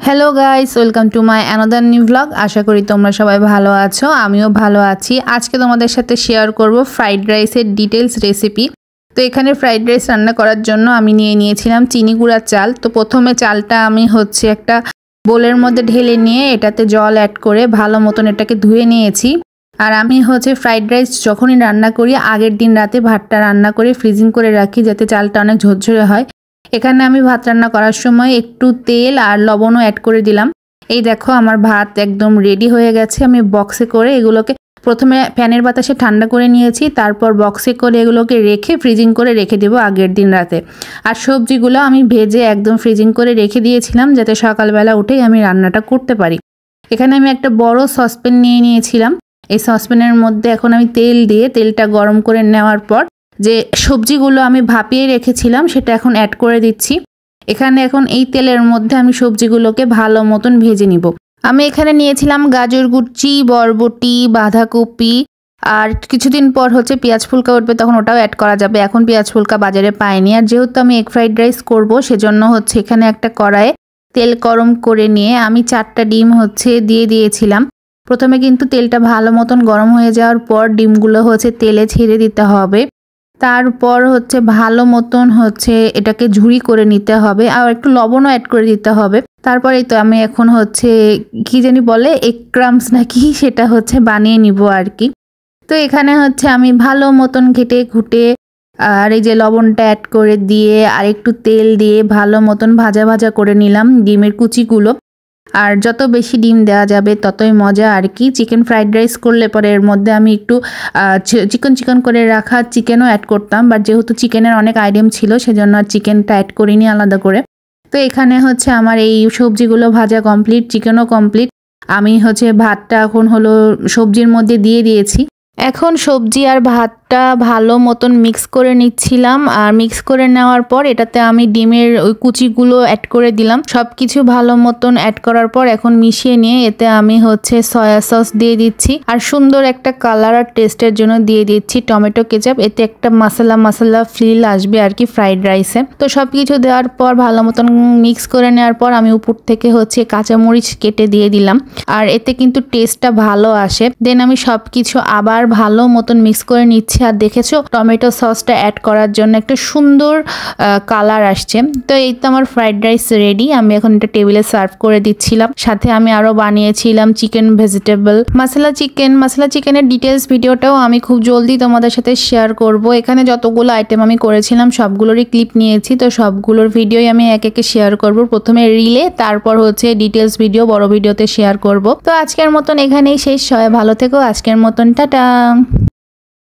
Hello guys, welcome to my another new blog. আশা করি তোমরা সবাই ভালো আছো, আমিও ভালো আছি। আজকে তোমাদের সাথে শেয়ার করব ফ্রাইড রাইসের ডিটেলস রেসিপি। তো এখানে ফ্রাইড রাইস রান্না করার জন্য আমি নিয়েছিলাম চিনি গুঁড়ার চাল। তো প্রথমে চালটা আমি একটা বোলের মধ্যে ঢেলে নিয়ে এটাতে জল অ্যাড করে ভালো মতন এটাকে ধুয়ে নিয়েছি। আর আমি ফ্রাইড রাইস যখনই রান্না করি আগের দিন রাতে ভাতটা রান্না করে ফ্রিজিং করে রাখি যাতে চালটা অনেক ঝরঝরে হয়। এখানে আমি ভাত রান্না করার সময় একটু তেল আর লবণও অ্যাড করে দিলাম। এই দেখো আমার ভাত একদম রেডি হয়ে গেছে। আমি বক্সে করে এগুলোকে প্রথমে ফ্যানের বাতাসে ঠান্ডা করে নিয়েছি, তারপর বক্সে করে এগুলোকে রেখে ফ্রিজিং করে রেখে দেবো আগের দিন রাতে। আর সবজিগুলো আমি ভেজে একদম ফ্রিজিং করে রেখে দিয়েছিলাম যাতে সকালবেলা উঠেই আমি রান্নাটা করতে পারি। এখানে আমি একটা বড় সসপ্যান নিয়েছিলাম। এই সসপ্যানের মধ্যে এখন আমি তেল দিয়ে তেলটা গরম করে নেওয়ার পর যে সবজিগুলো আমি ভাপিয়ে রেখেছিলাম সেটা এখন অ্যাড করে দিচ্ছি। এখানে এখন এই তেলের মধ্যে আমি সবজিগুলোকে ভালো মতন ভেজে নিব। আমি এখানে নিয়েছিলাম গাজর কুচি, বরবটি, বাঁধাকপি, আর কিছুদিন পর পেঁয়াজ ফুলকা উঠবে, তখন ওটাও অ্যাড করা যাবে। এখন পেঁয়াজ ফুলকা বাজারে পাইনি। আর যেহেতু আমি এগ ফ্রাইড রাইস করব সেজন্য এখানে একটা কড়াইয়ে তেল গরম করে নিয়ে আমি 4টা ডিম দিয়ে দিয়েছিলাম। প্রথমে কিন্তু তেলটা ভালো মতন গরম হয়ে যাওয়ার পর ডিমগুলো তেলে ছেড়ে দিতে হবে। তারপর ভালো মতন এটাকে ঝুরি করে নিতে হবে, আর একটু লবণও অ্যাড করে দিতে হবে। তারপরে তো আমি এখন কি জানি বলে এগ ক্রামস নাকি সেটা বানিয়ে নিব আর কি। তো এখানে আমি ভালো মতন ঘেটে ঘুটে আর এই যে লবণটা অ্যাড করে দিয়ে আর একটু তেল দিয়ে ভালো মতন ভাজা ভাজা করে নিলাম ডিমের কুচিগুলো। আর যত বেশি ডিম দেওয়া যাবে ততই মজা আর কি। চিকেন ফ্রাইড রাইস করলে পরে এর মধ্যে আমি একটু চিকন করে রাখা চিকেনও অ্যাড করতাম, বাট যেহেতু চিকেনের অনেক আইটেম ছিল সেজন্য আর চিকেনটা অ্যাড করিনি আলাদা করে। তো এখানে আমার এই সবজিগুলো ভাজা কমপ্লিট, চিকেনও কমপ্লিট। আমি ভাতটা এখন সবজির মধ্যে দিয়ে দিয়েছি। এখন সবজি আর ভাতটা ভালো মতন মিক্স করে নিচ্ছিলাম। আর মিক্স করে নেওয়ার পর এটাতে আমি ডিমের ওই কুচিগুলো অ্যাড করে দিলাম। সব কিছু ভালো মতন অ্যাড করার পর এখন মিশিয়ে নিয়ে এতে আমি সয়া সস দিয়ে দিচ্ছি। আর সুন্দর একটা কালার আর টেস্টের জন্য দিয়ে দিচ্ছি টমেটো কেচাপ। এতে একটা মশলা ফিল আসবে আর কি ফ্রাইড রাইসে। তো সব কিছু দেওয়ার পর ভালো মতন মিক্স করে নেওয়ার পর আমি উপর থেকে কাঁচামরিচ কেটে দিয়ে দিলাম। আর এতে কিন্তু টেস্টটা ভালো আসে। দেন আমি সব কিছু আবার ভালো মতন মিক্স করে নিচ্ছি। আর দেখেছো টমেটো সসটা অ্যাড করার জন্য একটা সুন্দর কালার আসছে। তো এই তো আমার ফ্রাইড রাইস রেডি। আমি এখন এটা টেবিলে সার্ভ করে দিচ্ছিলাম। সাথে আমি আরো বানিয়েছিলাম চিকেন ভেজিটেবল মশলা চিকেনের ডিটেলস ভিডিওটাও আমি খুব জলদি তোমাদের সাথে শেয়ার করব। এখানে যতগুলো আইটেম আমি করেছিলাম সবগুলোরই ক্লিপ নিয়েছি, তো সবগুলোর ভিডিওই আমি একে শেয়ার করব। প্রথমে রিলে, তারপর ডিটেলস ভিডিও বড় ভিডিওতে শেয়ার করব। তো আজকের মতন এখানেই শেষ। সবাই ভালো থেকো। আজকের মতন টাটা।